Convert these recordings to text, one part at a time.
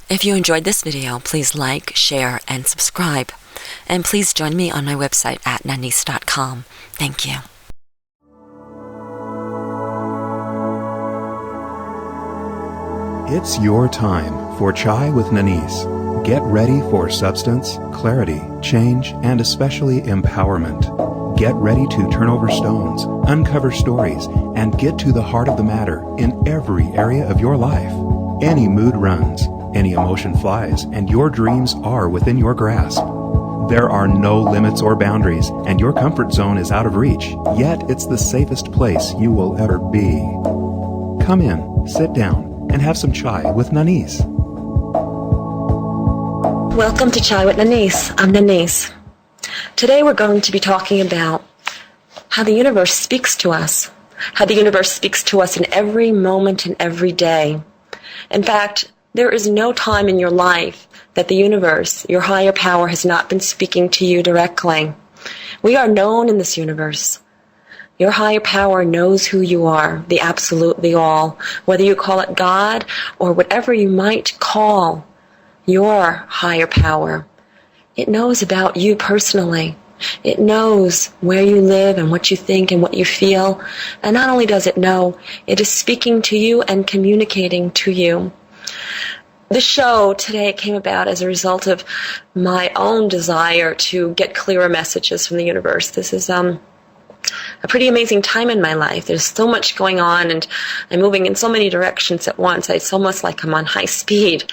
If you enjoyed this video, please like, share, and subscribe. And please join me on my website at nanice.com. Thank you. It's your time for Chai with Nanice. Get ready for substance, clarity, change, and especially empowerment. Get ready to turn over stones, uncover stories, and get to the heart of the matter in every area of your life. Any mood runs, any emotion flies, and your dreams are within your grasp. There are no limits or boundaries, and your comfort zone is out of reach, yet it's the safest place you will ever be. Come in, sit down, and have some chai with Nanice. Welcome to Chai with Nanice. I'm Nanice. Today we're going to be talking about how the universe speaks to us. How the universe speaks to us in every moment and every day. In fact, there is no time in your life that the universe, your higher power, has not been speaking to you directly. We are known in this universe. Your higher power knows who you are, the absolute, the all. Whether you call it God or whatever you might call your higher power, it knows about you personally. It knows where you live and what you think and what you feel. And not only does it know, it is speaking to you and communicating to you. The show today came about as a result of my own desire to get clearer messages from the universe. This is a pretty amazing time in my life. There's so much going on, and I'm moving in so many directions at once. It's almost like I'm on high speed.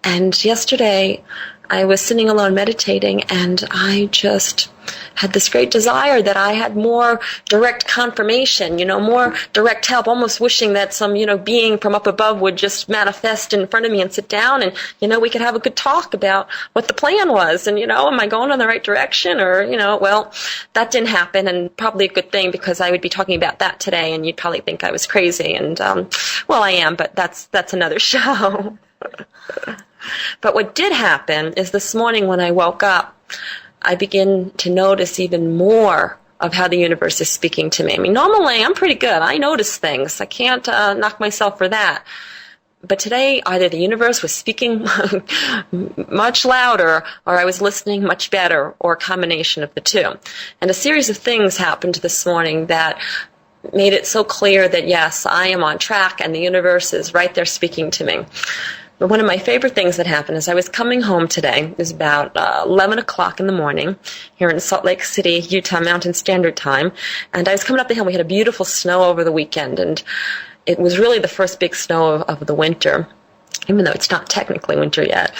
And yesterday, I was sitting alone meditating, and I just had this great desire that I had more direct confirmation, more direct help, almost wishing that some, being from up above would just manifest in front of me and sit down and, we could have a good talk about what the plan was and, am I going in the right direction or, well, that didn't happen, and probably a good thing because I would be talking about that today and you'd probably think I was crazy, and, well, I am, but that's another show. But what did happen is this morning when I woke up, I begin to notice even more of how the universe is speaking to me. I mean, normally I'm pretty good. I notice things. I can't knock myself for that. But today, either the universe was speaking much louder or I was listening much better, or a combination of the two. And a series of things happened this morning that made it so clear that, yes, I am on track and the universe is right there speaking to me. But one of my favorite things that happened is I was coming home today. It was about 11 o'clock in the morning here in Salt Lake City, Utah Mountain Standard Time. And I was coming up the hill. We had a beautiful snow over the weekend. And it was really the first big snow of the winter, even though it's not technically winter yet.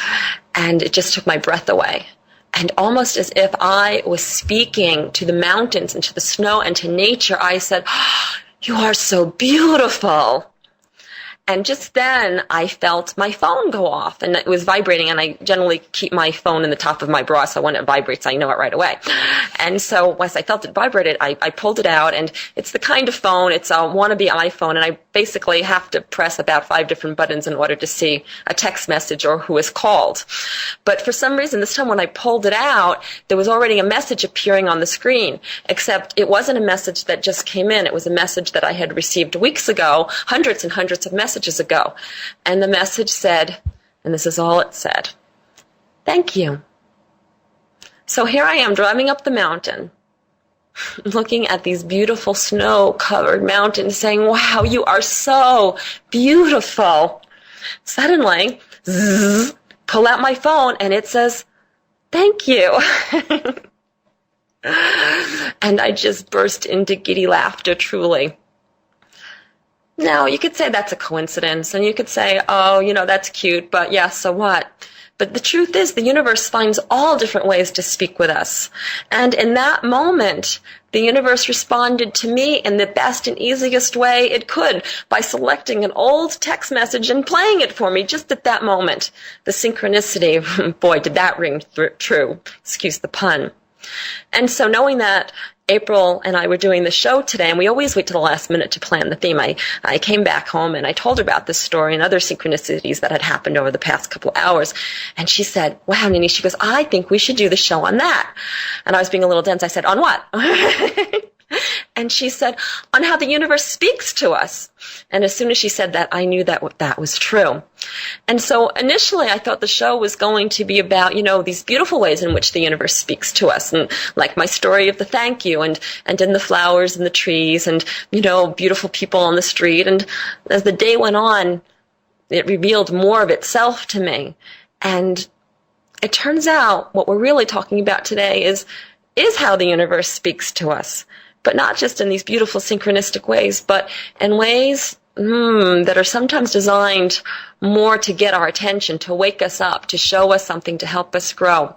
And it just took my breath away. And almost as if I was speaking to the mountains and to the snow and to nature, I said, "Oh, you are so beautiful." And just then, I felt my phone go off, and it was vibrating, and I generally keep my phone in the top of my bra, so when it vibrates, I know it right away. And so, once I felt it vibrated, I pulled it out, and it's the kind of phone, it's a wannabe iPhone, and I basically have to press about 5 different buttons in order to see a text message or who is called. But for some reason, this time when I pulled it out, there was already a message appearing on the screen, except it wasn't a message that just came in. It was a message that I had received weeks ago, hundreds and hundreds of messages ago. And the message said, and this is all it said, "Thank you." So here I am driving up the mountain, looking at these beautiful snow-covered mountains, saying, "Wow, you are so beautiful." Suddenly, zzz, pull out my phone, and it says, "Thank you." And I just burst into giddy laughter, truly. Now, you could say that's a coincidence, and you could say, oh, that's cute, but yeah, so what? But the truth is, the universe finds all different ways to speak with us. And in that moment, the universe responded to me in the best and easiest way it could by selecting an old text message and playing it for me just at that moment. The synchronicity, boy, did that ring true. Excuse the pun. And so knowing that April and I were doing the show today, and we always wait to the last minute to plan the theme. I came back home and I told her about this story and other synchronicities that had happened over the past couple of hours. And she said, "Wow, Nini," she goes, "I think we should do the show on that." And I was being a little dense. I said, "On what?" and she said, on how the universe speaks to us. And as soon as she said that, I knew that was true. And so initially I thought the show was going to be about, these beautiful ways in which the universe speaks to us, and like my story of the thank you, and in the flowers and the trees, and, beautiful people on the street. And as the day went on, it revealed more of itself to me. And it turns out what we're really talking about today is how the universe speaks to us, but not just in these beautiful synchronistic ways, but in ways that are sometimes designed more to get our attention, to wake us up, to show us something, to help us grow.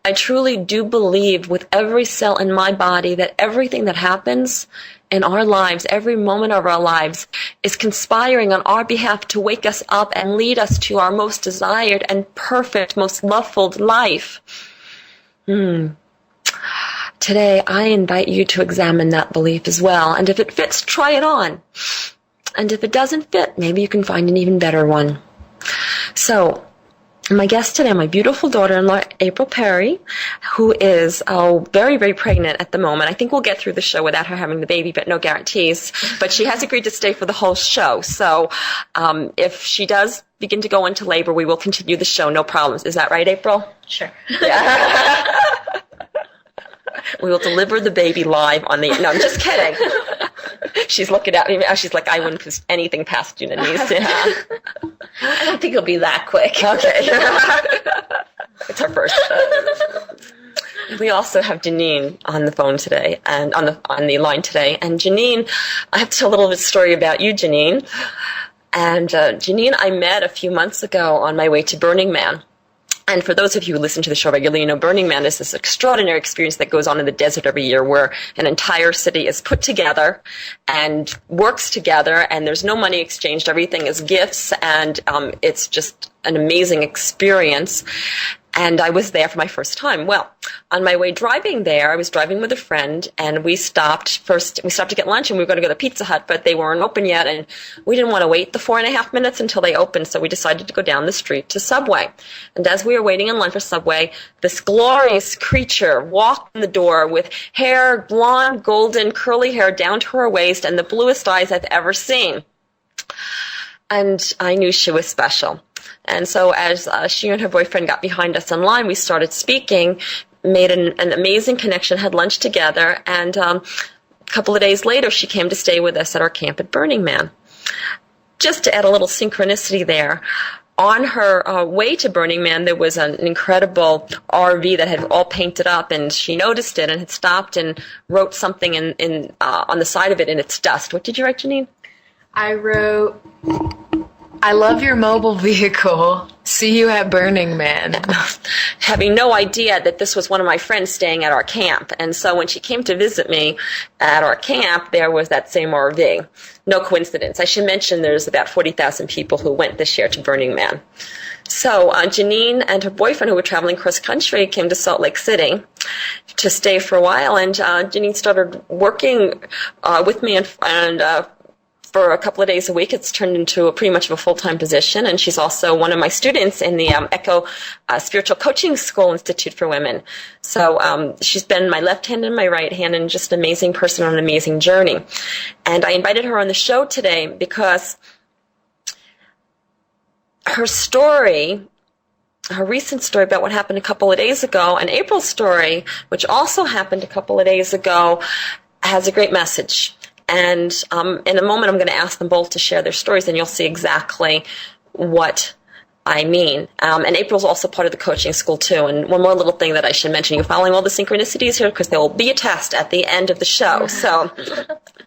I truly do believe with every cell in my body that everything that happens in our lives, every moment of our lives, is conspiring on our behalf to wake us up and lead us to our most desired and perfect, most love-filled life. Today, I invite you to examine that belief as well. And if it fits, try it on. And if it doesn't fit, maybe you can find an even better one. So, my guest today, my beautiful daughter-in-law, April Perry, who is very, very pregnant at the moment. I think we'll get through the show without her having the baby, but no guarantees. But she has agreed to stay for the whole show. So if she does begin to go into labor, we will continue the show, no problems. Is that right, April? Sure. Yeah. We will deliver the baby live on the... No, I'm just kidding. She's looking at me now. She's like, I wouldn't put anything past you, Nanice. Yeah. I don't think it'll be that quick. Okay. It's her first. We also have Janeen on the phone today, and on the line today. And Janeen, I have to tell a little bit story about you, Janeen. And Janeen, I met a few months ago on my way to Burning Man. And for those of you who listen to the show regularly, Burning Man is this extraordinary experience that goes on in the desert every year where an entire city is put together and works together, and there's no money exchanged. Everything is gifts, and it's just an amazing experience. And I was there for my first time. Well, on my way driving there, I was driving with a friend, and we stopped to get lunch, and we were going to go to Pizza Hut, but they weren't open yet, and we didn't want to wait the 4.5 minutes until they opened, so we decided to go down the street to Subway. And as we were waiting in line for Subway, this glorious creature walked in the door with hair, blonde, golden, curly hair down to her waist, and the bluest eyes I've ever seen. And I knew she was special. And so as she and her boyfriend got behind us in line, we started speaking, made an amazing connection, had lunch together, and a couple of days later, she came to stay with us at our camp at Burning Man. Just to add a little synchronicity there, on her way to Burning Man, there was an incredible RV that had all painted up, and she noticed it and had stopped and wrote something on the side of it in its dust. What did you write, Janeen? I wrote, I love your mobile vehicle. See you at Burning Man. Having no idea that this was one of my friends staying at our camp. And so when she came to visit me at our camp, there was that same RV. No coincidence. I should mention there's about 40,000 people who went this year to Burning Man. So Janeen and her boyfriend, who were traveling cross country, came to Salt Lake City to stay for a while. And Janeen started working with me and for a couple of days a week. It's turned into pretty much of a full-time position, and she's also one of my students in the Echo Spiritual Coaching School Institute for Women. So she's been my left hand and my right hand, and just an amazing person on an amazing journey. And I invited her on the show today because her story, her recent story about what happened a couple of days ago, and April's story, which also happened a couple of days ago, has a great message. And in a moment, I'm going to ask them both to share their stories, and you'll see exactly what I mean. And April's also part of the coaching school, too. And one more little thing that I should mention. You're following all the synchronicities here because there will be a test at the end of the show. So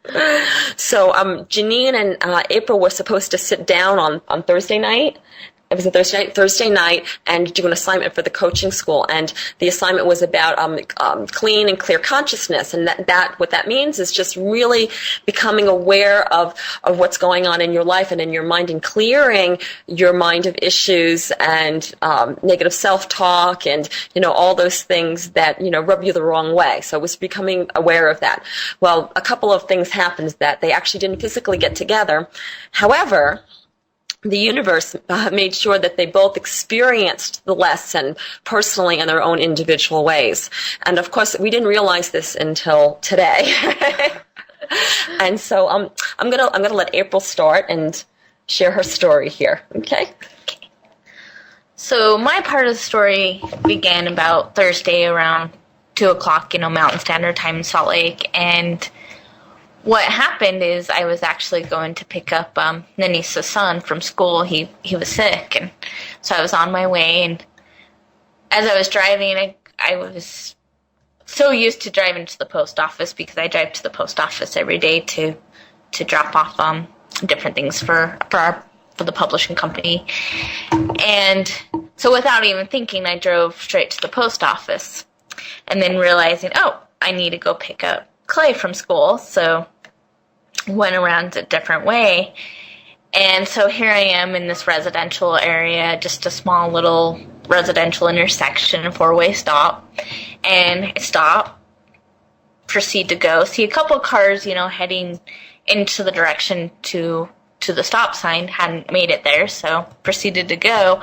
Janeen and April were supposed to sit down on Thursday night. It was a Thursday night, and do an assignment for the coaching school. And the assignment was about clean and clear consciousness. And that what that means is just really becoming aware of what's going on in your life and in your mind, and clearing your mind of issues and negative self-talk and, all those things that, rub you the wrong way. So it was becoming aware of that. Well, a couple of things happened that they actually didn't physically get together. However, the universe made sure that they both experienced the lesson personally in their own individual ways. And of course, we didn't realize this until today. And so I'm gonna let April start and share her story here. Okay. So my part of the story began about Thursday around 2 o'clock, Mountain Standard Time in Salt Lake. And what happened is I was actually going to pick up Nanice's son from school. He was sick, and so I was on my way. And as I was driving, I was so used to driving to the post office because I drive to the post office every day to drop off different things for the publishing company. And so without even thinking, I drove straight to the post office, and then realizing, I need to go pick up Clay from school. So went around a different way. And so here I am in this residential area, just a small little residential intersection, 4-way stop. And I stop, proceed to go, see a couple cars, heading into the direction to the stop sign, hadn't made it there, so proceeded to go,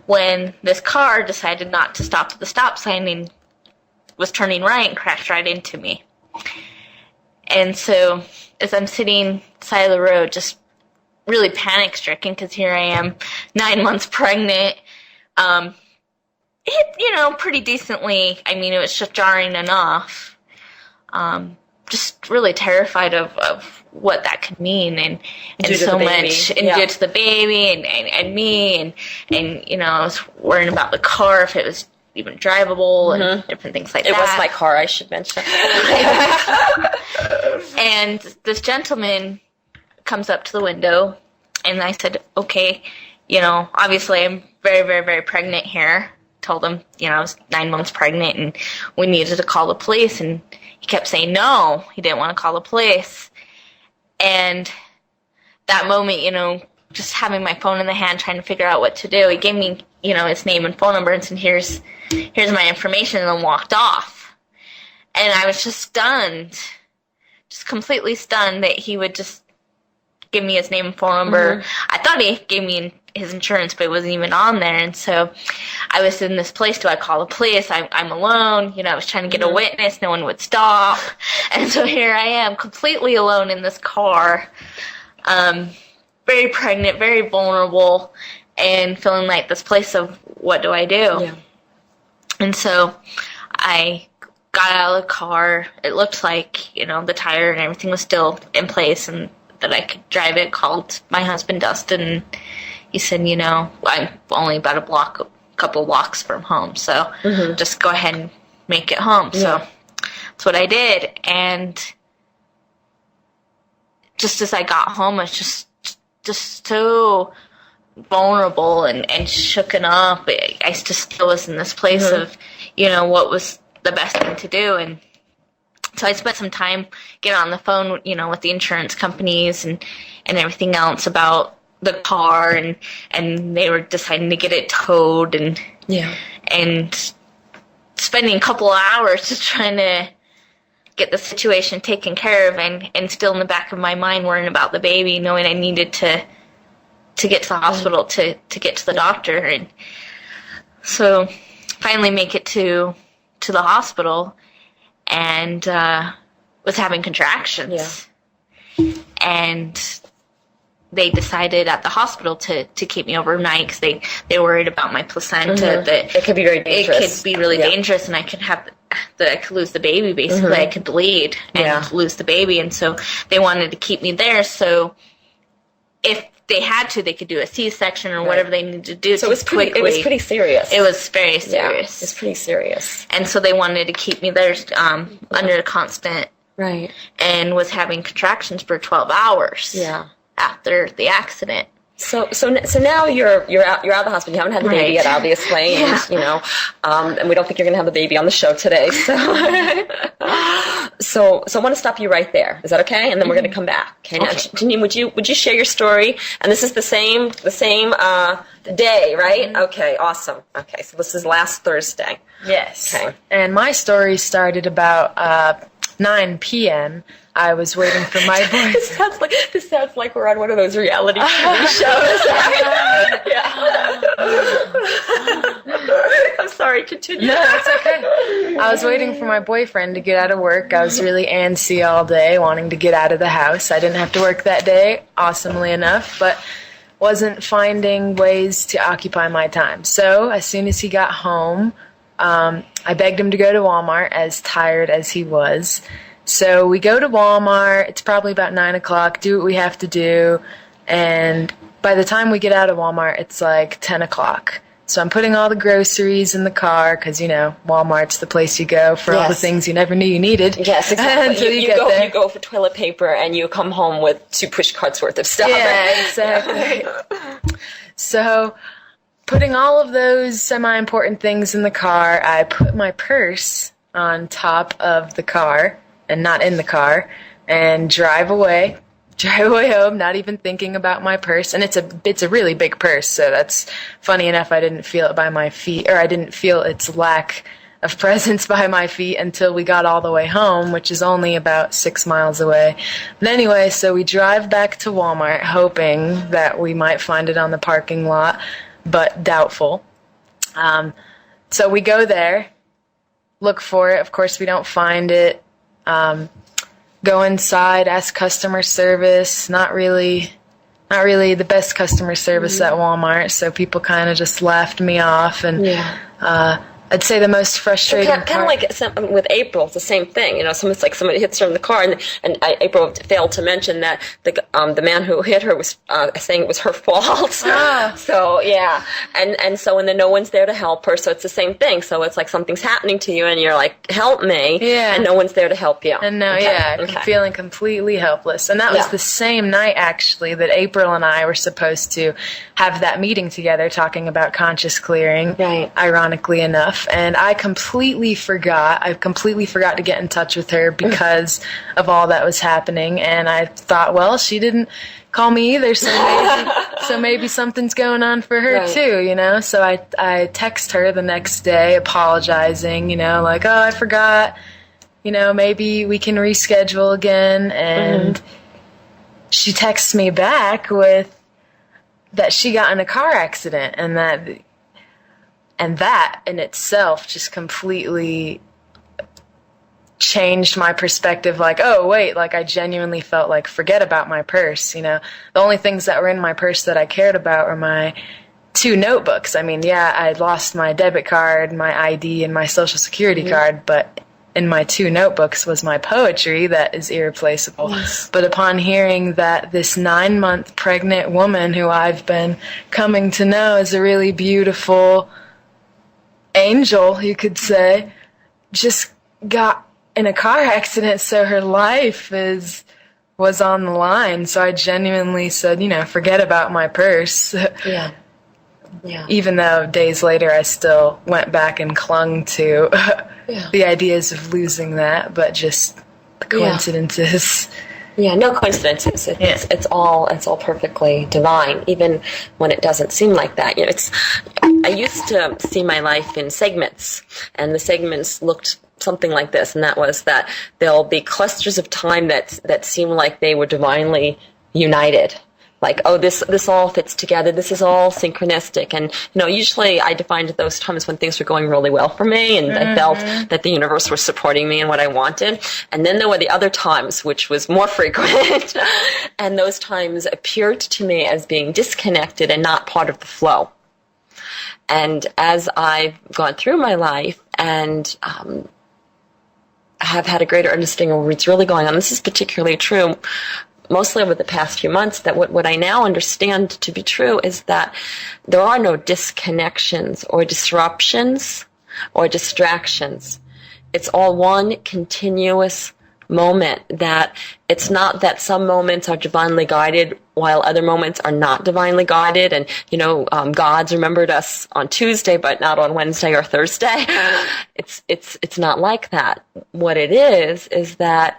when this car decided not to stop at the stop sign and was turning right and crashed right into me. And so as I'm sitting side of the road, just really panic-stricken, because here I am, 9 months pregnant, hit, pretty decently. I mean, it was just jarring enough. Just really terrified of what that could mean, and so much, and due to the baby and me, and I was worrying about the car, if it was even drivable, and different things like that. It was my car, I should mention. And this gentleman comes up to the window, and I said, okay, obviously I'm very, very, very pregnant here. Told him, I was 9 months pregnant, and we needed to call the police, and he kept saying no, he didn't want to call the police. And that moment, just having my phone in the hand, trying to figure out what to do, he gave me, his name and phone number, and said, here's my information, and then walked off. And I was just stunned, just completely stunned that he would just give me his name and phone number. I thought he gave me his insurance, but it wasn't even on there. And so I was in this place, do I call the police? I'm alone. I was trying to get a witness. No one would stop. And so here I am, completely alone in this car, very pregnant, very vulnerable, and feeling like this place of, what do I do? Yeah. And so I got out of the car. It looked like, the tire and everything was still in place and that I could drive it. Called my husband, Dustin, and he said, I'm only about a couple blocks from home, so just go ahead and make it home. Yeah. So that's what I did. And just as I got home, I was just so vulnerable and shooken up. I just still was in this place of, what was the best thing to do. And so I spent some time getting on the phone, with the insurance companies and everything else about the car, and they were deciding to get it towed, and spending a couple of hours just trying to get the situation taken care of, and still in the back of my mind worrying about the baby, knowing I needed to get to the hospital to get to the doctor. And so finally make it to the hospital, and was having contractions. Yeah. And they decided at the hospital to keep me overnight because they worried about my placenta, that it could be very dangerous. It could be really dangerous, and I could lose the baby. Basically, I could bleed and lose the baby, and so they wanted to keep me there. So if they had to, they could do a C-section or whatever they needed to do. So it was pretty serious. It was very serious. Yeah, it's pretty serious. And so they wanted to keep me there under constant. Right. And was having contractions for 12 hours. Yeah. After the accident. So now you're out of the hospital. You haven't had the baby yet, obviously, and we don't think you're going to have the baby on the show today. So I want to stop you right there. Is that okay? And then we're going to come back. Okay. Now, Janeen, would you share your story? And this is the same day, right? Mm-hmm. Okay. Awesome. Okay. So this is last Thursday. Yes. Okay. And my story started about 9 p.m. I was waiting for my boys. This sounds like we're on one of those reality TV shows. I'm sorry, continue. No, it's okay. I was waiting for my boyfriend to get out of work. I was really antsy all day, wanting to get out of the house. I didn't have to work that day, awesomely enough, but wasn't finding ways to occupy my time. So as soon as he got home, I begged him to go to Walmart, as tired as he was. So we go to Walmart. It's probably about 9 o'clock, do what we have to do, and by the time we get out of Walmart, it's like 10 o'clock. So I'm putting all the groceries in the car because, Walmart's the place you go for all the things you never knew you needed. Yes, exactly. Until you you go for toilet paper and you come home with 2 push carts worth of stuff. Yeah, exactly. So putting all of those semi-important things in the car, I put my purse on top of the car and not in the car and drive away home, not even thinking about my purse. And it's a really big purse, so that's funny enough. I didn't feel it by my feet, or I didn't feel its lack of presence by my feet until we got all the way home, which is only about 6 miles away. But anyway, so we drive back to Walmart, hoping that we might find it on the parking lot, but doubtful. So we go there, look for it. Of course, we don't find it. Go inside, ask customer service. Not really the best customer service at Walmart, so people kind of just laughed me off. And I'd say the most frustrating kind of like with April, it's the same thing. Somebody hits her in the car, and April failed to mention that the man who hit her was saying it was her fault. So yeah, and so and then no one's there to help her. So it's the same thing. So it's like something's happening to you, and you're like, "Help me!" Yeah, and no one's there to help you. And I'm feeling completely helpless. And that was the same night actually that April and I were supposed to have that meeting together, talking about conscious clearing. Right. Ironically enough. And I completely forgot to get in touch with her because of all that was happening. And I thought, well, she didn't call me either, so maybe something's going on for her too, So I text her the next day apologizing, like, oh, I forgot, maybe we can reschedule again. And she texts me back with that she got in a car accident, and that in itself just completely changed my perspective. Like, oh, wait, like I genuinely felt like, forget about my purse. The only things that were in my purse that I cared about were my 2 notebooks. I mean, I lost my debit card, my ID, and my social security card, but in my 2 notebooks was my poetry that is irreplaceable. Yes. But upon hearing that this 9-month pregnant woman who I've been coming to know is a really beautiful angel, you could say, just got in a car accident, so her life was on the line. So I genuinely said, forget about my purse. Yeah. Even though days later I still went back and clung to the ideas of losing that, but just the coincidences. Yeah, no coincidences. It's all perfectly divine, even when it doesn't seem like that. I used to see my life in segments, and the segments looked something like this, and that was that there'll be clusters of time that seem like they were divinely united. Like, oh, this all fits together. This is all synchronistic. And, usually I defined those times when things were going really well for me, and I felt that the universe was supporting me in what I wanted. And then there were the other times, which was more frequent, and those times appeared to me as being disconnected and not part of the flow. And as I've gone through my life and have had a greater understanding of what's really going on, this is particularly true mostly over the past few months, that what I now understand to be true is that there are no disconnections or disruptions or distractions. It's all one continuous moment. That it's not that some moments are divinely guided while other moments are not divinely guided, and God's remembered us on Tuesday but not on Wednesday or Thursday. It's not like that. What it is that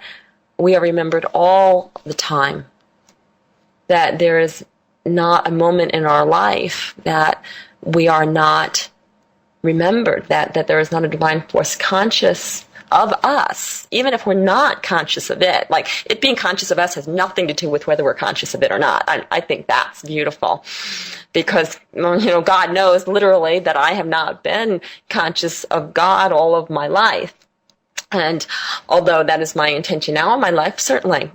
we are remembered all the time. That there is not a moment in our life that we are not remembered, that there is not a divine force conscious of us, even if we're not conscious of it. Like, it being conscious of us has nothing to do with whether we're conscious of it or not. I think that's beautiful, because, God knows literally that I have not been conscious of God all of my life. And although that is my intention now in my life, certainly,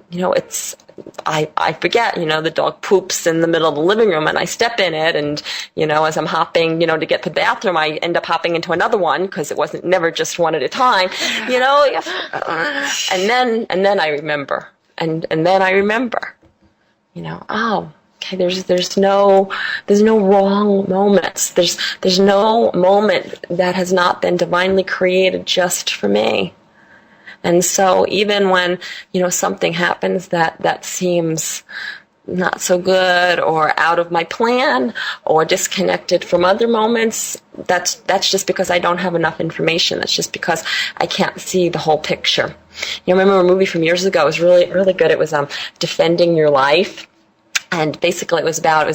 I forget, the dog poops in the middle of the living room and I step in it, and, as I'm hopping, to get to the bathroom, I end up hopping into another one because it wasn't never just one at a time, and then I remember, and then I remember, okay, there's no wrong moments. There's no moment that has not been divinely created just for me. And so even when, something happens that seems not so good or out of my plan or disconnected from other moments, that's just because I don't have enough information. That's just because I can't see the whole picture. I remember a movie from years ago. It was really, really good. It was Defending Your Life. And basically it was about,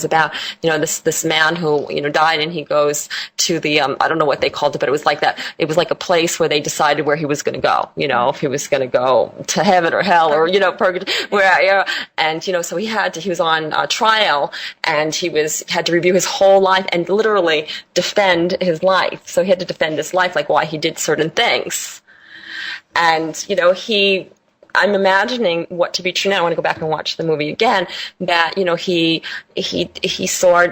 this man who, died, and he goes to the, I don't know what they called it, but it was like that. It was like a place where they decided where he was going to go, if he was going to go to heaven or hell or, purgatory, and, so he was on trial, and had to review his whole life and literally defend his life. So he had to defend his life, like why he did certain things. And, I'm imagining what to be true now. I want to go back and watch the movie again. That he saw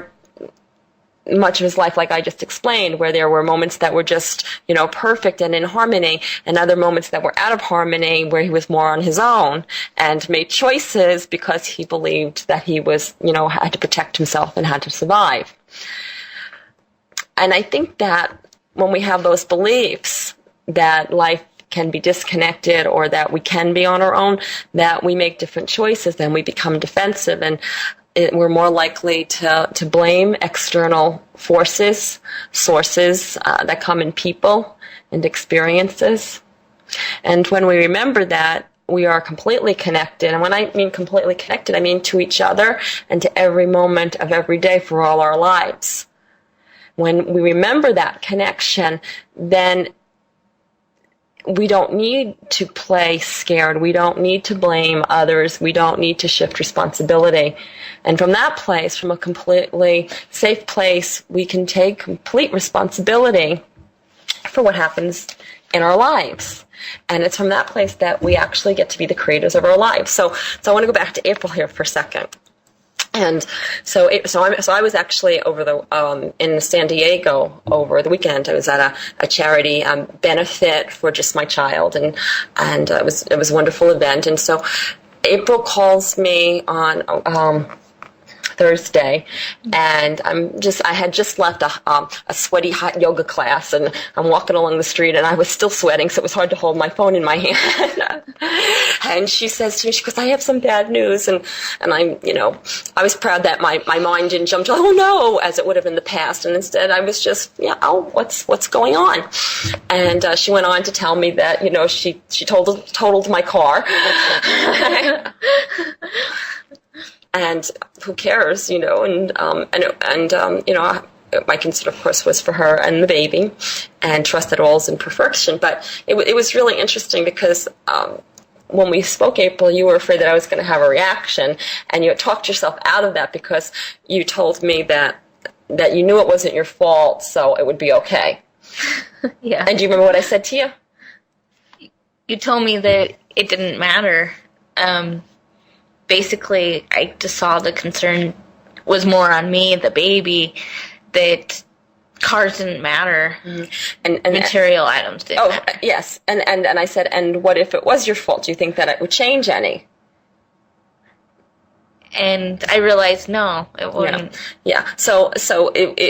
much of his life, like I just explained, where there were moments that were just perfect and in harmony, and other moments that were out of harmony, where he was more on his own and made choices because he believed that he was had to protect himself and had to survive. And I think that when we have those beliefs that life can be disconnected, or that we can be on our own, that we make different choices, then we become defensive, and we're more likely to blame external forces, sources that come in people and experiences. And when we remember that we are completely connected, and when I mean completely connected, I mean to each other and to every moment of every day for all our lives. When we remember that connection, then we don't need to play scared. We don't need to blame others. We don't need to shift responsibility. And from that place, from a completely safe place, we can take complete responsibility for what happens in our lives. And it's from that place that we actually get to be the creators of our lives. So I want to go back to April here for a second. And so I was actually in San Diego over the weekend. I was at a charity benefit for just my child, and it was a wonderful event. And so April calls me on Thursday, and I had just left a sweaty hot yoga class, and I'm walking along the street, and I was still sweating, so it was hard to hold my phone in my hand. And she says to me, she goes, "I have some bad news," and I was proud that my mind didn't jump to, "Oh no," as it would have in the past, and instead I was just, what's going on? And she went on to tell me that she totaled my car. And who cares, my concern, of course, was for her and the baby, and trust that all is in perfection. But it was really interesting because when we spoke, April, you were afraid that I was going to have a reaction, and you had talked yourself out of that because you told me that you knew it wasn't your fault, so it would be okay. Yeah. And do you remember what I said to you? You told me that it didn't matter. Basically, I just saw the concern was more on me, the baby, that cars didn't matter, and material items didn't matter. Yes, and I said, and what if it was your fault? Do you think that it would change any? And I realized, no, it wouldn't. Yeah. So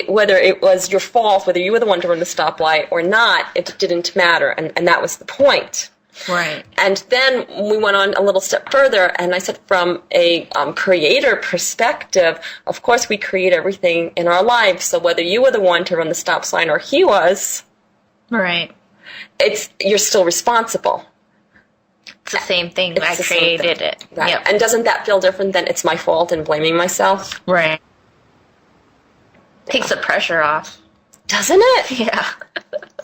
whether it was your fault, whether you were the one to run the stoplight or not, it didn't matter, and that was the point. Right. And then we went on a little step further, and I said from a creator perspective, of course we create everything in our lives, so whether you were the one to run the stop sign or he was, right, you're still responsible. It's the same thing. I created it. Right. Yep. And doesn't that feel different than it's my fault and blaming myself? Right. Takes the pressure off. Doesn't it? Yeah.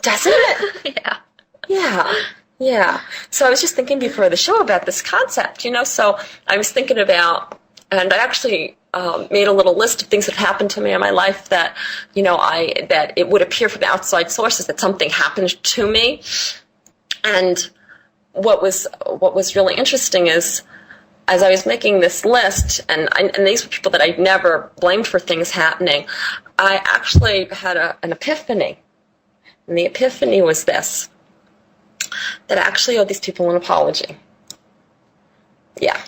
Doesn't it? Yeah. Yeah. Yeah. So I was just thinking before the show about this concept, so I was thinking about, and I actually made a little list of things that happened to me in my life that, that it would appear from outside sources that something happened to me. And what was really interesting is, as I was making this list, and these were people that I'd never blamed for things happening, I actually had an epiphany. And the epiphany was this, that I actually owe these people an apology. Yeah.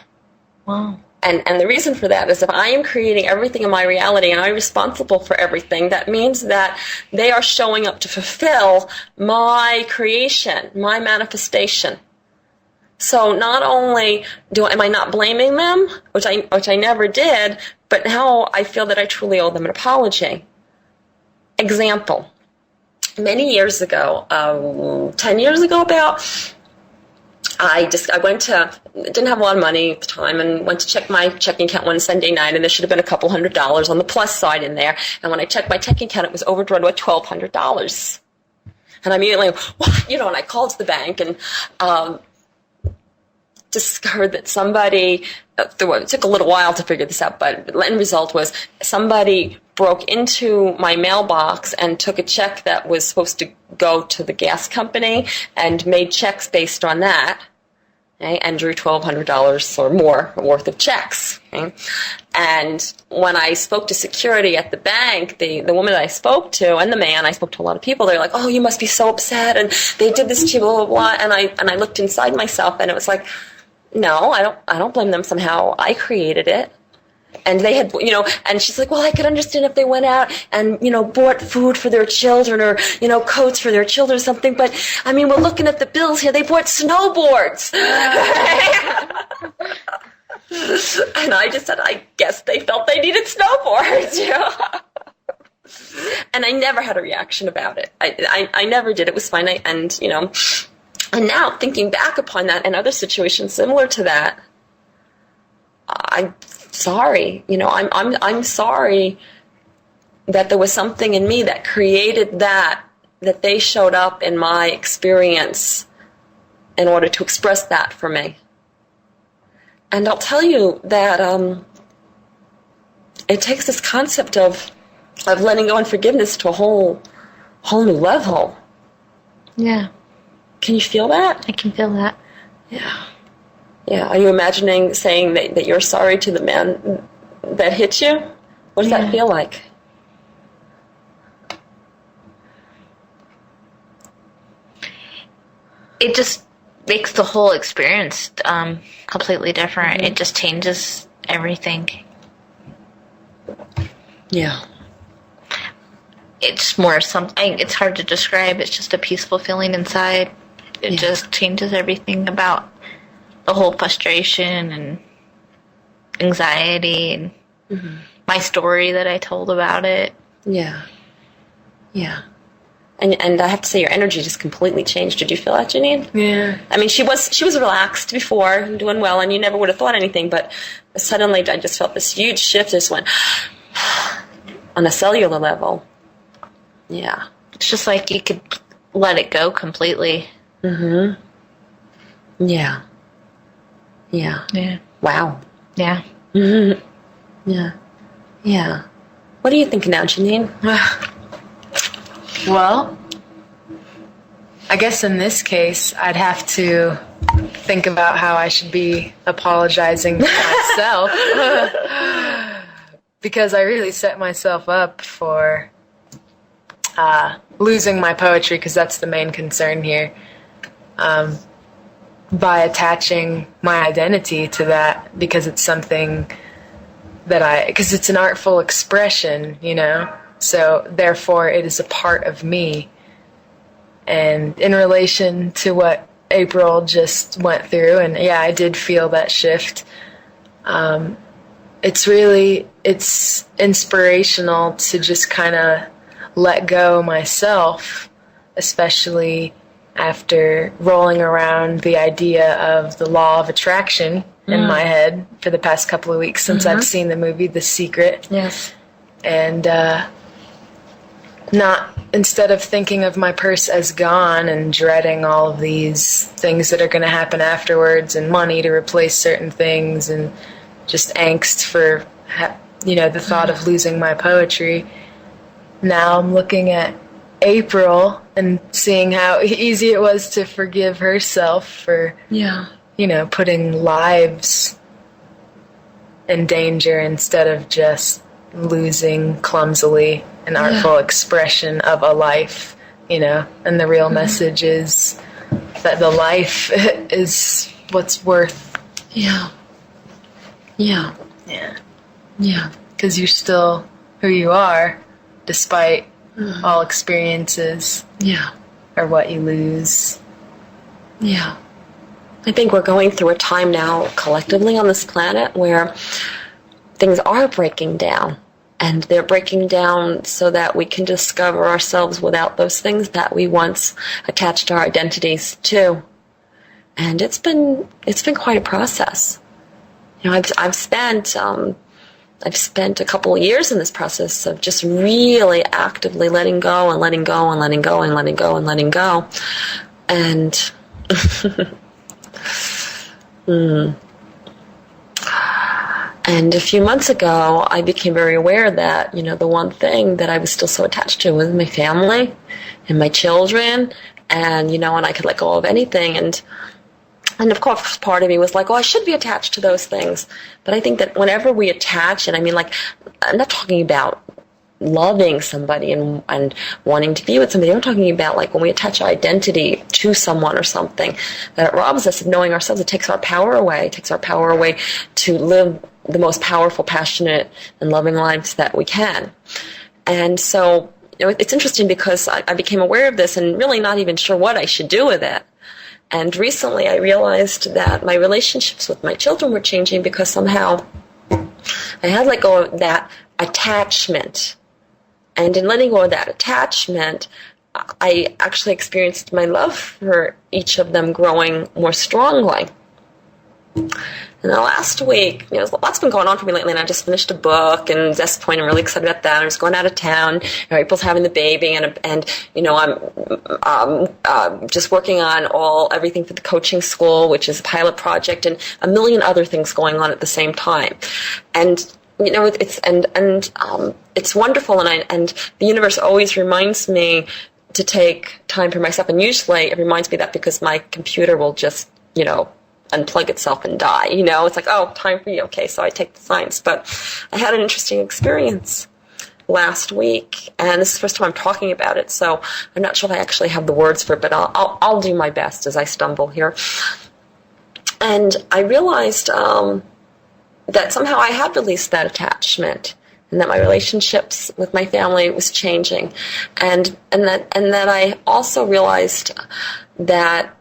Wow. And the reason for that is if I am creating everything in my reality and I'm responsible for everything, that means that they are showing up to fulfill my creation, my manifestation. So not only am I not blaming them, which I never did, but now I feel that I truly owe them an apology. Example. Many years ago, 10 years ago about, I didn't have a lot of money at the time and went to check my checking account one Sunday night, and there should have been a couple $100 on the plus side in there. And when I checked my checking account, it was overdrawn by $1,200. And I immediately, and I called the bank and discovered that somebody, it took a little while to figure this out, but the end result was somebody broke into my mailbox and took a check that was supposed to go to the gas company and made checks based on that, okay, and drew $1,200 or more worth of checks. Okay? And when I spoke to security at the bank, the woman that I spoke to and the man, I spoke to a lot of people, they're like, oh, you must be so upset, and they did this to you, blah, blah, blah. And I looked inside myself, and it was like, no, I don't blame them somehow. I created it. And they had, and she's like, well, I could understand if they went out and, bought food for their children or, coats for their children or something. But, I mean, we're looking at the bills here. They bought snowboards. And I just said, I guess they felt they needed snowboards, And I never had a reaction about it. I never did. It was fine. And now thinking back upon that and other situations similar to that, I'm sorry. I'm sorry that there was something in me that created that they showed up in my experience in order to express that for me. And I'll tell you that it takes this concept of letting go and forgiveness to a whole new level. Yeah. Can you feel that? I can feel that. Yeah. Yeah. Are you imagining saying that you're sorry to the man that hit you? What does that feel like? It just makes the whole experience completely different. Mm-hmm. It just changes everything. Yeah. It's more something, it's hard to describe. It's just a peaceful feeling inside. It just changes everything about the whole frustration and anxiety and my story that I told about it. Yeah. Yeah. And I have to say, your energy just completely changed. Did you feel that, Janeen? Yeah. I mean, she was relaxed before, doing well, and you never would have thought anything, but suddenly I just felt this huge shift. Just went on a cellular level. Yeah. It's just like you could let it go completely. Mm-hmm. Yeah. Yeah. Yeah. Wow. Yeah. Mm-hmm. Yeah. Yeah. What are you thinking now, Janeen? Well, I guess in this case, I'd have to think about how I should be apologizing to myself. Because I really set myself up for losing my poetry, because that's the main concern here, by attaching my identity to that, because it's something that because it's an artful expression, so therefore it is a part of me. And in relation to what April just went through, and I did feel that shift, it's inspirational to just kind of let go myself, especially after rolling around the idea of the law of attraction in my head for the past couple of weeks since I've seen the movie The Secret. Yes. And not, instead of thinking of my purse as gone and dreading all of these things that are going to happen afterwards and money to replace certain things and just angst for, the thought of losing my poetry. Now I'm looking at April and seeing how easy it was to forgive herself for, putting lives in danger instead of just losing clumsily an artful expression of a life, and the real message is that the life is what's worth. Yeah. Because you're still who you are, despite all experiences. Or what you lose. I think we're going through a time now collectively on this planet where things are breaking down. And they're breaking down so that we can discover ourselves without those things that we once attached our identities to. And it's been quite a process. I've spent a couple of years in this process of just really actively letting go and letting go and letting go and letting go and letting go. And And a few months ago, I became very aware that, the one thing that I was still so attached to was my family and my children, and, and I could let go of anything. And of course, part of me was like, oh, I should be attached to those things. But I think that whenever we attach, and I'm not talking about loving somebody and wanting to be with somebody. I'm talking about when we attach our identity to someone or something, that it robs us of knowing ourselves. It takes our power away. It takes our power away to live the most powerful, passionate, and loving lives that we can. And so it's interesting because I became aware of this and really not even sure what I should do with it. And recently I realized that my relationships with my children were changing because somehow I had let go of that attachment. And in letting go of that attachment, I actually experienced my love for each of them growing more strongly. And the last week, lots been going on for me lately, and I just finished a book, and at this point I'm really excited about that. I was going out of town, April's having the baby, and I'm just working on everything for the coaching school, which is a pilot project, and a million other things going on at the same time. And it's wonderful, and the universe always reminds me to take time for myself, and usually it reminds me that because my computer will just, unplug itself and die. It's like, oh, time for you. Okay, so I take the signs. But I had an interesting experience last week, and this is the first time I'm talking about it, so I'm not sure if I actually have the words for it, but I'll do my best as I stumble here. And I realized that somehow I had released that attachment, and that my relationships with my family was changing, and that I also realized that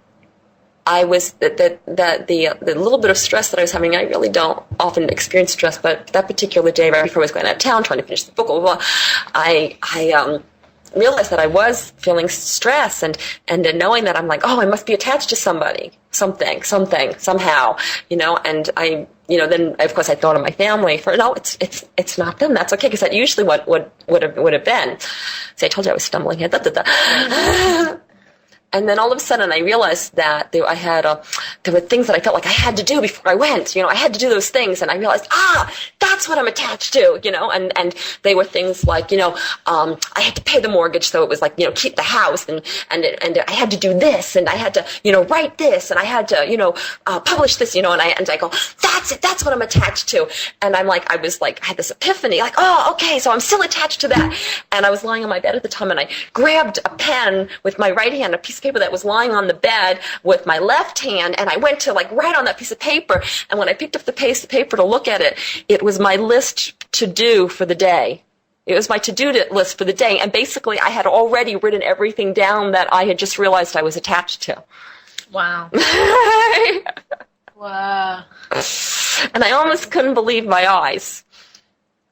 I was that the little bit of stress that I was having. I really don't often experience stress, but that particular day, right before I was going out of town, trying to finish the book, blah, blah, blah, I realized that I was feeling stress, and knowing that I'm like, oh, I must be attached to somebody, something, somehow, and I. Then of course I thought of my family. It's not them. That's okay, because that usually what would have been. See, I told you I was stumbling here. And then all of a sudden I realized that there were things that I felt like I had to do before I went. I had to do those things, and I realized, that's what I'm attached to, and they were things like, I had to pay the mortgage, so it was like, keep the house, and I had to do this, and I had to, write this, and I had to, publish this, and I go, that's it, that's what I'm attached to. And I'm like, I had this epiphany, like, oh, okay, so I'm still attached to that. And I was lying on my bed at the time, and I grabbed a pen with my right hand, a piece of paper that was lying on the bed with my left hand, and I went to write on that piece of paper. And when I picked up the piece of paper to look at it, it was my list to do for the day. It was my to-do list for the day, and basically I had already written everything down that I had just realized I was attached to. Wow. Wow. And I almost couldn't believe my eyes.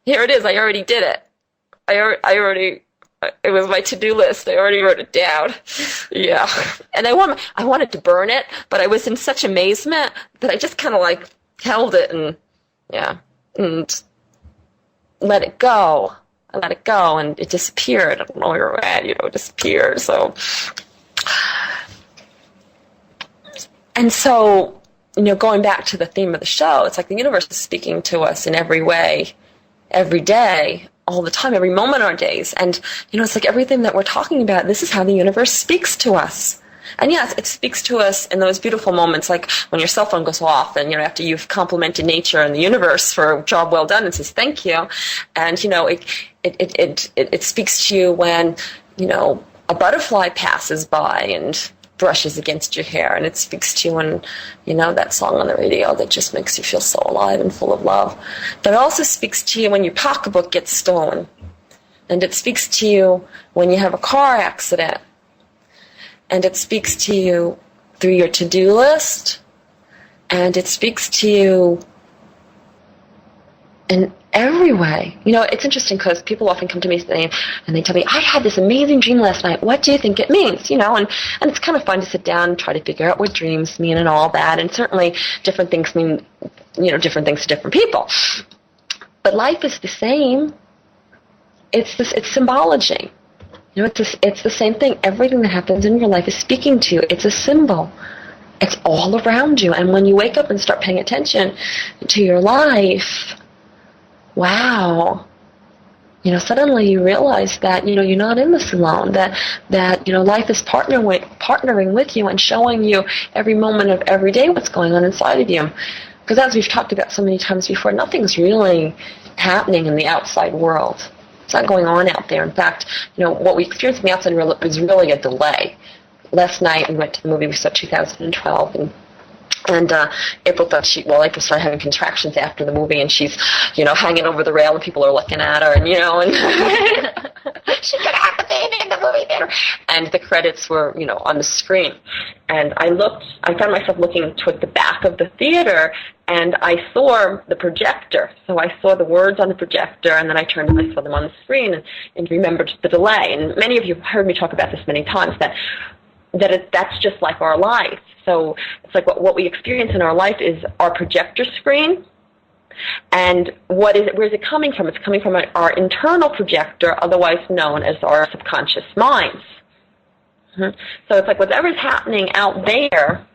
Here it is. I already did it. It was my to-do list. I already wrote it down. Yeah. And I wanted to burn it, but I was in such amazement that I just kind of held it and let it go. I let it go, and it disappeared. I don't know where it went, it disappeared. So, and so, going back to the theme of the show, it's like the universe is speaking to us in every way, every day, all the time, every moment of our days. And, it's like everything that we're talking about, this is how the universe speaks to us. And yes, it speaks to us in those beautiful moments, like when your cell phone goes off and, after you've complimented nature and the universe for a job well done and says thank you. And, it speaks to you when, a butterfly passes by and brushes against your hair. And it speaks to you when, that song on the radio that just makes you feel so alive and full of love. But it also speaks to you when your pocketbook gets stolen. And it speaks to you when you have a car accident. And it speaks to you through your to-do list. And it speaks to you in every way. It's interesting because people often come to me and they tell me, I had this amazing dream last night. What do you think it means? And it's kind of fun to sit down and try to figure out what dreams mean and all that. And certainly different things mean, different things to different people. But life is the same. It's symbology. It's the same thing. Everything that happens in your life is speaking to you. It's a symbol. It's all around you. And when you wake up and start paying attention to your life, wow, suddenly you realize that, you're not in this alone, that life is partnering with you and showing you every moment of every day what's going on inside of you. Because as we've talked about so many times before, nothing's really happening in the outside world. It's not going on out there. In fact, what we experience in the outside world is really a delay. Last night we went to the movie, we saw 2012, and April April started having contractions after the movie, and she's, hanging over the rail, and people are looking at her, and, and she's going to have the baby in the movie theater. And the credits were, on the screen. And I found myself looking toward the back of the theater, and I saw the projector. So I saw the words on the projector, and then I turned and I saw them on the screen and remembered the delay. And many of you have heard me talk about this many times, that's just like our life. So it's like what we experience in our life is our projector screen. And where is it coming from? It's coming from our internal projector, otherwise known as our subconscious minds. So it's like whatever's happening out there,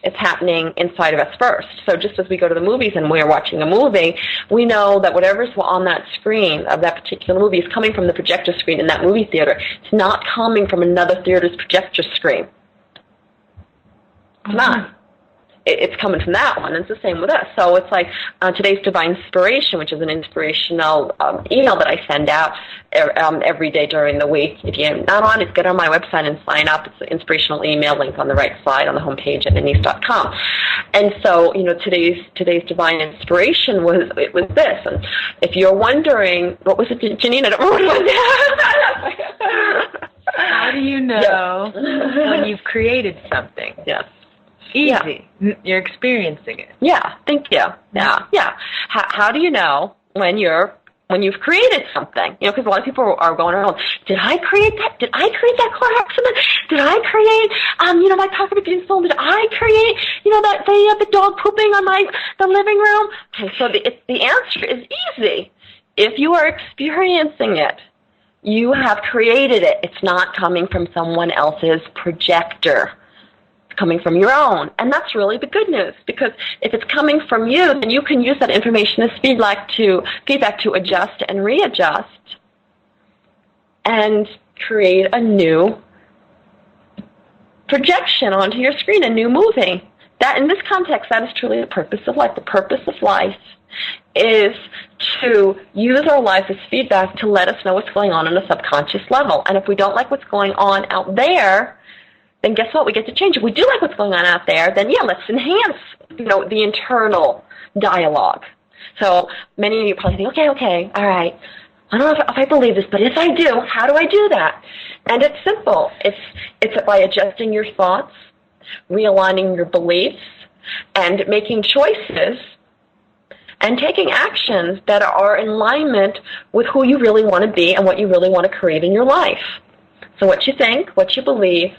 it's happening inside of us first. So just as we go to the movies and we're watching a movie, we know that whatever's on that screen of that particular movie is coming from the projector screen in that movie theater. It's not coming from another theater's projector screen. It's not. It's coming from that one. It's the same with us. So it's like today's Divine Inspiration, which is an inspirational email that I send out every day during the week. If you're not on it, get on my website and sign up. It's an inspirational email link on the right side on the homepage at Nanice.com. And so, today's Divine Inspiration was this. And if you're wondering, what was it, Janeen? I don't remember what it was. How do you know when you've created something? Yes. Easy. Yeah. You're experiencing it. Yeah, thank you. Yeah. How do you know when you've created something? Because a lot of people are going around, did I create that? Did I create that car accident? Did I create, my pocket being stolen? Did I create, the dog pooping on the living room? Okay, so the answer is easy. If you are experiencing it, you have created it. It's not coming from someone else's projector. Coming from your own. And that's really the good news, because if it's coming from you, then you can use that information as feedback to adjust and readjust and create a new projection onto your screen, a new movie. That, in this context, that is truly the purpose of life. The purpose of life is to use our life as feedback to let us know what's going on a subconscious level. And if we don't like what's going on out there, then guess what? We get to change. If we do like what's going on out there, then let's enhance, the internal dialogue. So many of you probably think, okay, all right. I don't know if I believe this, but if I do, how do I do that? And it's simple. It's by adjusting your thoughts, realigning your beliefs, and making choices and taking actions that are in alignment with who you really want to be and what you really want to create in your life. So what you think, what you believe,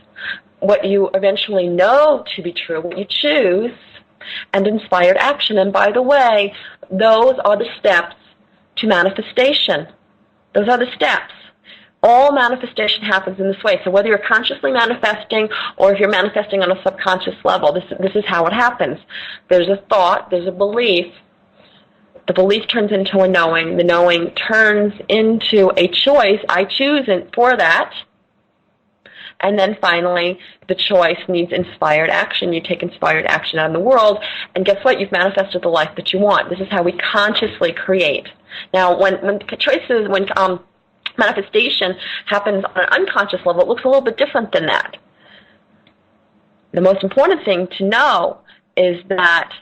what you eventually know to be true, what you choose, and inspired action. And by the way, those are the steps to manifestation. Those are the steps. All manifestation happens in this way. So whether you're consciously manifesting or if you're manifesting on a subconscious level, this is how it happens. There's a thought, there's a belief. The belief turns into a knowing. The knowing turns into a choice. I choose for that. And then finally, the choice needs inspired action. You take inspired action out in the world, and guess what? You've manifested the life that you want. This is how we consciously create. Now, when manifestation happens on an unconscious level, it looks a little bit different than that. The most important thing to know is that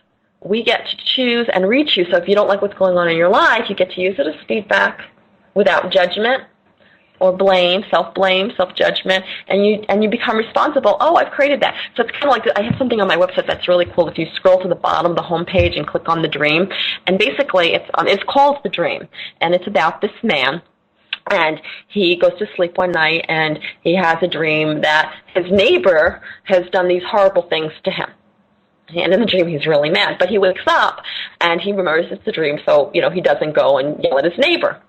we get to choose and re-choose. So if you don't like what's going on in your life, you get to use it as feedback without judgment or blame, self-judgment, and you become responsible. Oh, I've created that. So it's kind of like, I have something on my website that's really cool. If you scroll to the bottom of the home page and click on the dream, and basically it's called The Dream, and it's about this man. And he goes to sleep one night, and he has a dream that his neighbor has done these horrible things to him. And in the dream, he's really mad. But he wakes up, and he remembers it's a dream, so, he doesn't go and yell at his neighbor.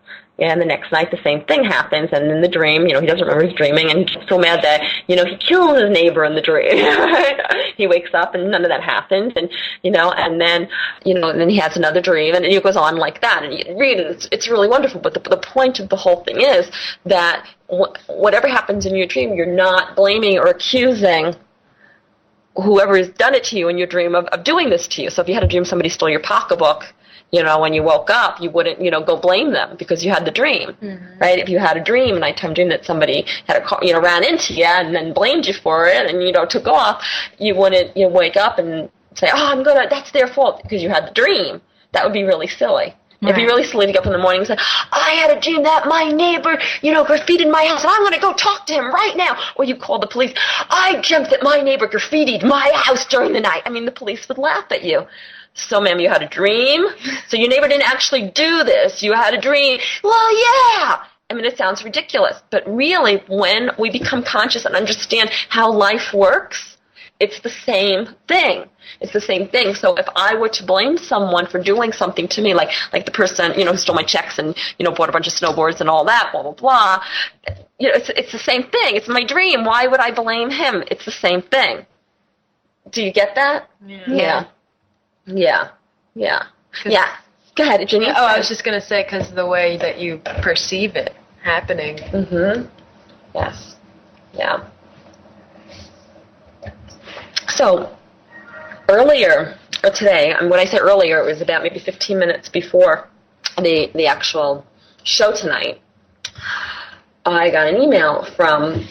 And the next night, the same thing happens. And in the dream, he doesn't remember his dreaming, and he's so mad that, he kills his neighbor in the dream. He wakes up, and none of that happens. And, and then, and then he has another dream, and it goes on like that. And you read it, it's really wonderful. But the point of the whole thing is that whatever happens in your dream, you're not blaming or accusing whoever has done it to you in your dream of doing this to you. So if you had a dream somebody stole your pocketbook, when you woke up, you wouldn't, go blame them because you had the dream, right? If you had a dream, a nighttime dream that somebody had ran into you and then blamed you for it and, took off, you wouldn't, wake up and say, oh, that's their fault because you had the dream. That would be really silly. Right. It'd be really silly to get up in the morning and say, I had a dream that my neighbor, graffitied my house, and I'm going to go talk to him right now. Or you call the police, I dreamt that my neighbor graffitied my house during the night. I mean, the police would laugh at you. So, ma'am, you had a dream? So your neighbor didn't actually do this. You had a dream. Well, yeah. I mean, it sounds ridiculous. But really, when we become conscious and understand how life works, it's the same thing. It's the same thing. So if I were to blame someone for doing something to me, like the person, who stole my checks and, bought a bunch of snowboards and all that, blah, blah, blah, it's the same thing. It's my dream. Why would I blame him? It's the same thing. Do you get that? Yeah. Yeah. Go ahead, Janeen. Oh, I was just going to say, because the way that you perceive it happening. Mm-hmm. Yes. Yeah. So, earlier, or today, and when I say earlier, it was about maybe 15 minutes before the actual show tonight, I got an email from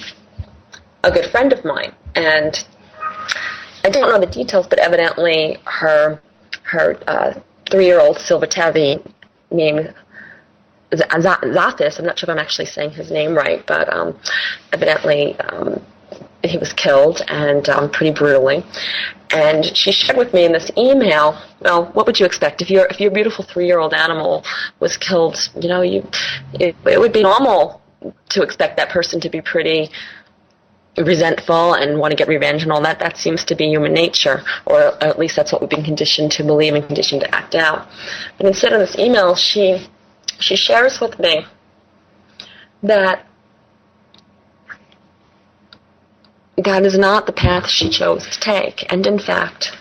a good friend of mine, and I don't know the details, but evidently her 3-year-old silver tabby named Zathis, I'm not sure if I'm actually saying his name right, but evidently he was killed, and pretty brutally. And she shared with me in this email, well, what would you expect? If your beautiful 3-year-old animal was killed, it would be normal to expect that person to be pretty resentful and want to get revenge and all that. That seems to be human nature, or at least that's what we've been conditioned to believe and conditioned to act out. But instead of this email, she shares with me that God is not the path she chose to take, and in fact,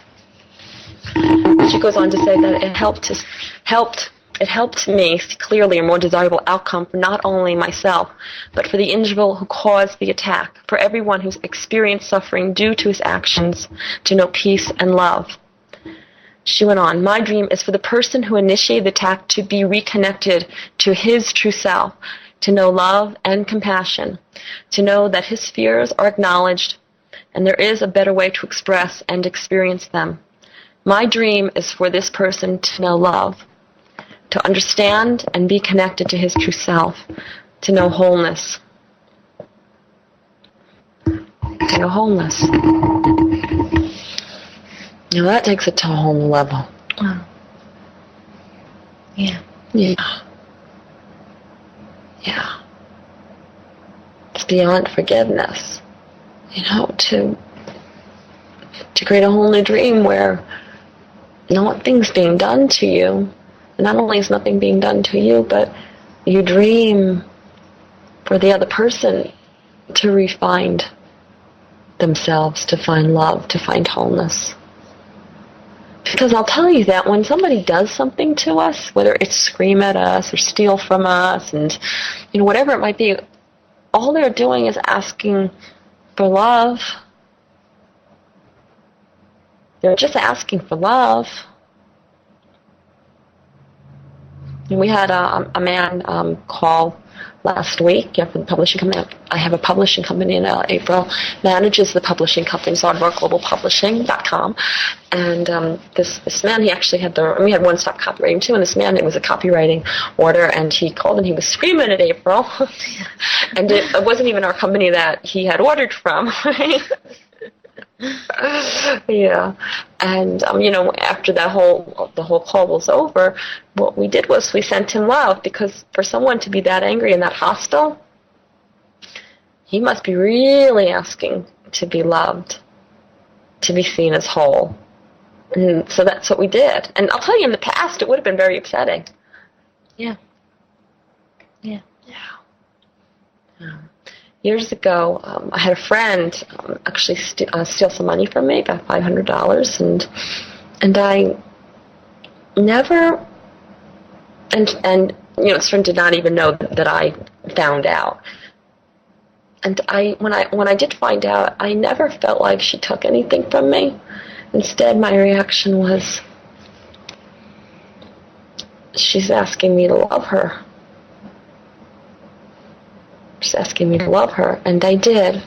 she goes on to say that it helped me see clearly a more desirable outcome for not only myself, but for the individual who caused the attack, for everyone who's experienced suffering due to his actions, to know peace and love. She went on, my dream is for the person who initiated the attack to be reconnected to his true self, to know love and compassion, to know that his fears are acknowledged, and there is a better way to express and experience them. My dream is for this person to know love, to understand and be connected to his true self, to know wholeness. To know wholeness. Now that takes it to a whole new level. Wow. Yeah. Yeah. Yeah. It's beyond forgiveness. To create a whole new dream where nothing's being done to you. Not only is nothing being done to you, but you dream for the other person to refine themselves, to find love, to find wholeness. Because I'll tell you that when somebody does something to us, whether it's scream at us or steal from us, and whatever it might be, all they're doing is asking for love. They're just asking for love. And we had a man call last week for the publishing company. I have a publishing company in April, manages the publishing company, ZaardvarGlobalPublishing.com. And this man, he actually had we had one-stop copywriting too, and this man, it was a copywriting order, and he called and he was screaming at April. And it wasn't even our company that he had ordered from. Yeah, and after the whole call was over, what we did was we sent him love, because for someone to be that angry and that hostile, he must be really asking to be loved, to be seen as whole. And so that's what we did. And I'll tell you, in the past, it would have been very upsetting. Yeah. Years ago, I had a friend actually steal some money from me, about $500, and I never, and this friend did not even know that I found out. And when I did find out, I never felt like she took anything from me. Instead, my reaction was, she's asking me to love her. She's asking me to love her, and I did.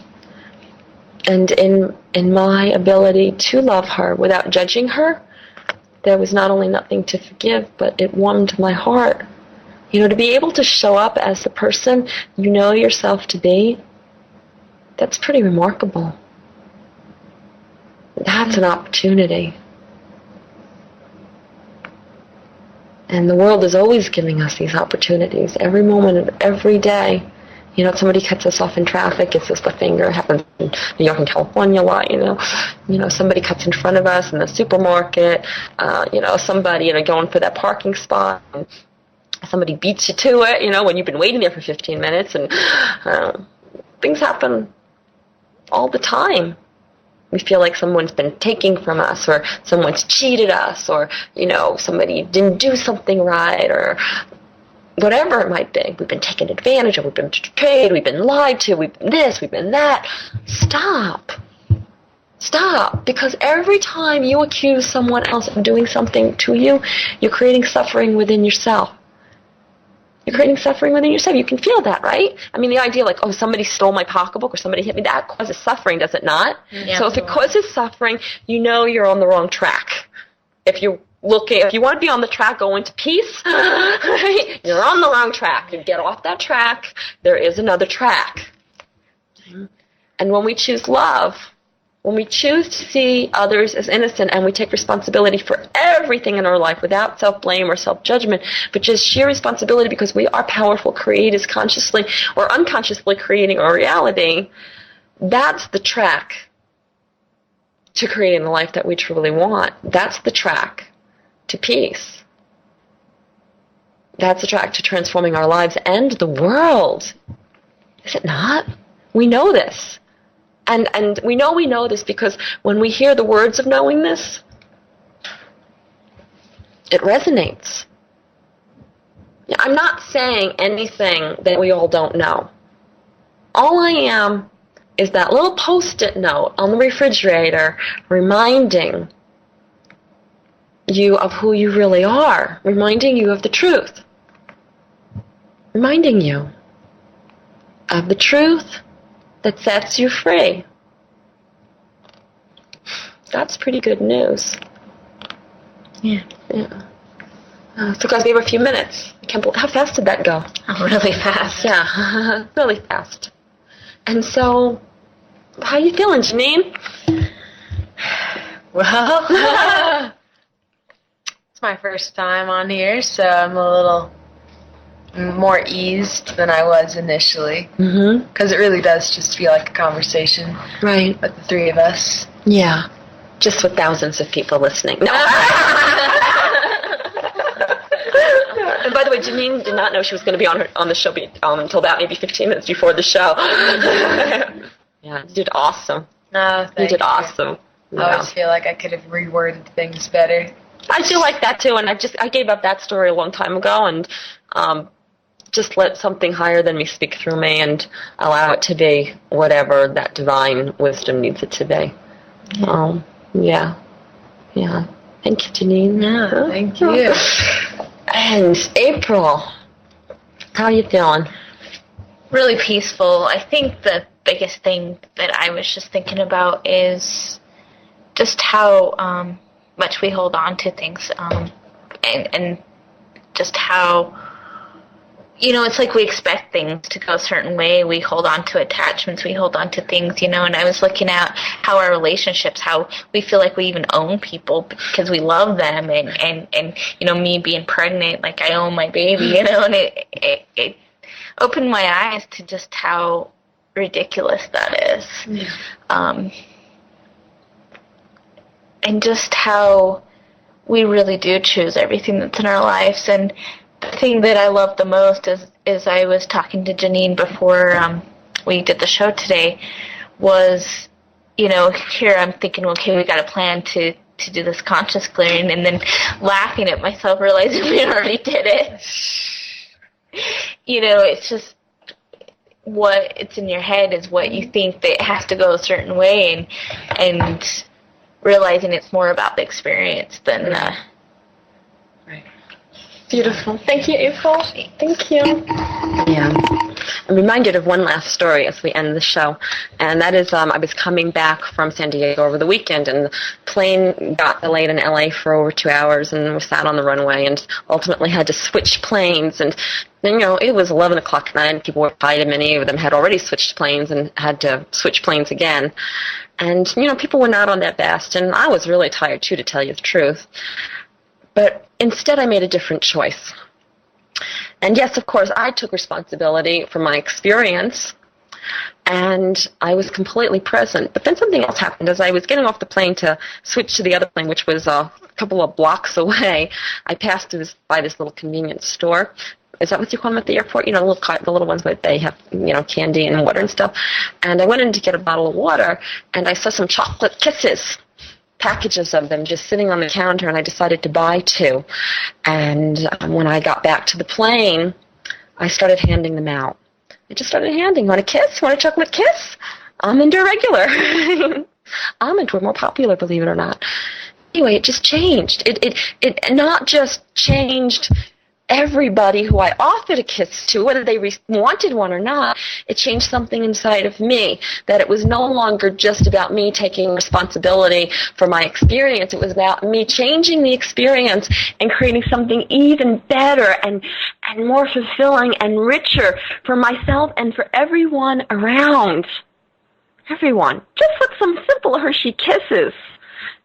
And in my ability to love her without judging her, there was not only nothing to forgive, but it warmed my heart. To be able to show up as the person you know yourself to be, that's pretty remarkable. That's an opportunity. And the world is always giving us these opportunities, every moment of every day. Somebody cuts us off in traffic, gives us the finger. It happens in New York and California a lot, somebody cuts in front of us in the supermarket, somebody, going for that parking spot, and somebody beats you to it, when you've been waiting there for 15 minutes, and things happen all the time. We feel like someone's been taking from us, or someone's cheated us, or, somebody didn't do something right, or whatever it might be. We've been taken advantage of, we've been betrayed, we've been lied to, we've been this, we've been that. Stop. Because every time you accuse someone else of doing something to you, you're creating suffering within yourself. You can feel that, right? I mean, the idea like, somebody stole my pocketbook or somebody hit me, that causes suffering, does it not? Yeah, so if it causes suffering, you're on the wrong track. If you want to be on the track going to peace, you're on the wrong track. You get off that track, there is another track. And when we choose love, when we choose to see others as innocent, and we take responsibility for everything in our life without self-blame or self-judgment, but just sheer responsibility because we are powerful creators, consciously or unconsciously creating our reality, that's the track to creating the life that we truly want. That's the track to peace. That's the track to transforming our lives and the world. Is it not? We know this. And we know this because when we hear the words of knowing this, it resonates. I'm not saying anything that we all don't know. All I am is that little Post-it note on the refrigerator reminding you of who you really are, reminding you of the truth, reminding you of the truth that sets you free. That's pretty good news. Yeah. So guys, we have a few minutes. I can't believe, how fast did that go? Oh, really fast. Yeah, really fast. And so, how you feeling, Janeen? Well, it's my first time on here, so I'm a little more eased than I was initially. Because it really does just feel like a conversation. Right. With the three of us. Yeah. Just with thousands of people listening. No. And by the way, Janeen did not know she was going to be on the show until about maybe 15 minutes before the show. Yeah, you did awesome. No, you did awesome. I always feel like I could have reworded things better. I feel like that too, and I gave up that story a long time ago, and just let something higher than me speak through me and allow it to be whatever that divine wisdom needs it to be. Yeah. Thank you, Janeen. Yeah, thank you. And April, how are you feeling? Really peaceful. I think the biggest thing that I was just thinking about is just how much we hold on to things, and just how, it's like we expect things to go a certain way. We hold on to attachments. We hold on to things, and I was looking at how our relationships, how we feel like we even own people because we love them, and me being pregnant, like I own my baby, and it opened my eyes to just how ridiculous that is. Yeah. And just how we really do choose everything that's in our lives. And the thing that I love the most is I was talking to Janeen before we did the show today, was, here I'm thinking, okay, we got a plan to do this conscious clearing, and then laughing at myself, realizing we already did it. It's just what it's in your head is what you think that it has to go a certain way, and realizing it's more about the experience than right. Beautiful. Thank you, April. Thank you. Yeah. I'm reminded of one last story as we end the show, and that is I was coming back from San Diego over the weekend, and the plane got delayed in LA for over 2 hours, and we sat on the runway and ultimately had to switch planes. And it was 11 o'clock at night, and people were tired, and many of them had already switched planes and had to switch planes again. And, people were not on their best, and I was really tired, too, to tell you the truth. But instead, I made a different choice. And yes, of course, I took responsibility for my experience, and I was completely present. But then something else happened. As I was getting off the plane to switch to the other plane, which was a couple of blocks away, I passed by this little convenience store. Is that what you call them at the airport? The little ones where they have, candy and water and stuff. And I went in to get a bottle of water, and I saw some chocolate kisses, packages of them just sitting on the counter, and I decided to buy 2. And when I got back to the plane, I started handing them out. I just started handing. Want a kiss? Want a chocolate kiss? Almond or regular? Almond were more popular, believe it or not. Anyway, it just changed. It not just changed everybody who I offered a kiss to, whether they wanted one or not. It changed something inside of me, that it was no longer just about me taking responsibility for my experience. It was about me changing the experience and creating something even better and more fulfilling and richer for myself and for everyone around. Everyone. Just with some simple Hershey kisses.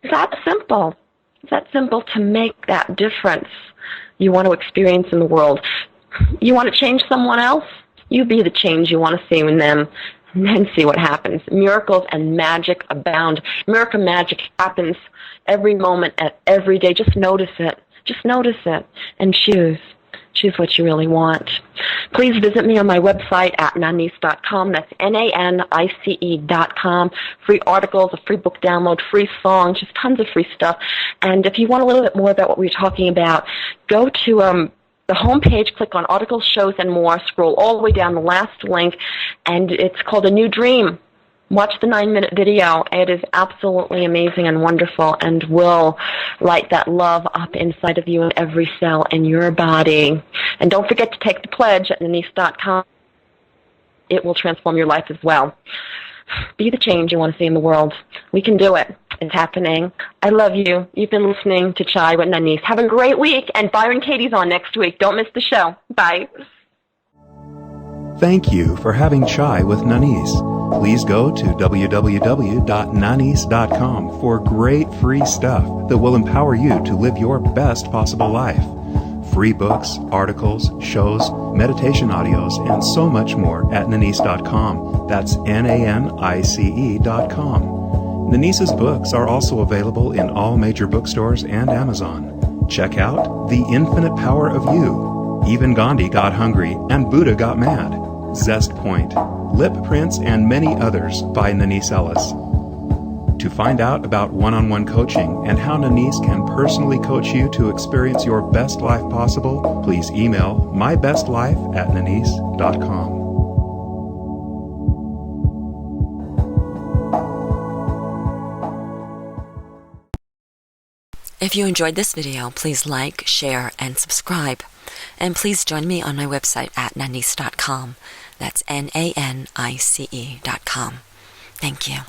It's that simple. It's that simple to make that difference you want to experience in the world. You want to change someone else? You be the change you want to see in them, and then see what happens. Miracles and magic abound. Miracle magic happens every moment, at every day. Just notice it. Just notice it and choose. Choose what you really want. Please visit me on my website at Nanice.com. That's NANICE.com. Free articles, a free book download, free songs, just tons of free stuff. And if you want a little bit more about what we were talking about, go to the homepage, click on articles, shows, and more, scroll all the way down the last link, and it's called A New Dream. Watch the 9-minute video. It is absolutely amazing and wonderful, and will light that love up inside of you in every cell in your body. And don't forget to take the pledge at Nanice.com. It will transform your life as well. Be the change you want to see in the world. We can do it. It's happening. I love you. You've been listening to Chai with Nanice. Have a great week, and Byron Katie's on next week. Don't miss the show. Bye. Thank you for having Chai with Nanice. Please go to www.nanice.com for great free stuff that will empower you to live your best possible life. Free books, articles, shows, meditation audios, and so much more at Nanice.com. That's Nanice.com. Nanice's books are also available in all major bookstores and Amazon. Check out The Infinite Power of You Even Gandhi got hungry and Buddha got mad. Zest Point, Lip Prints, and many others by Nanice Ellis. To find out about one-on-one coaching and how Nanice can personally coach you to experience your best life possible, please email mybestlife@nanice.com. If you enjoyed this video, please like, share, and subscribe. And please join me on my website at nanice.com. That's Nanice.com. Thank you.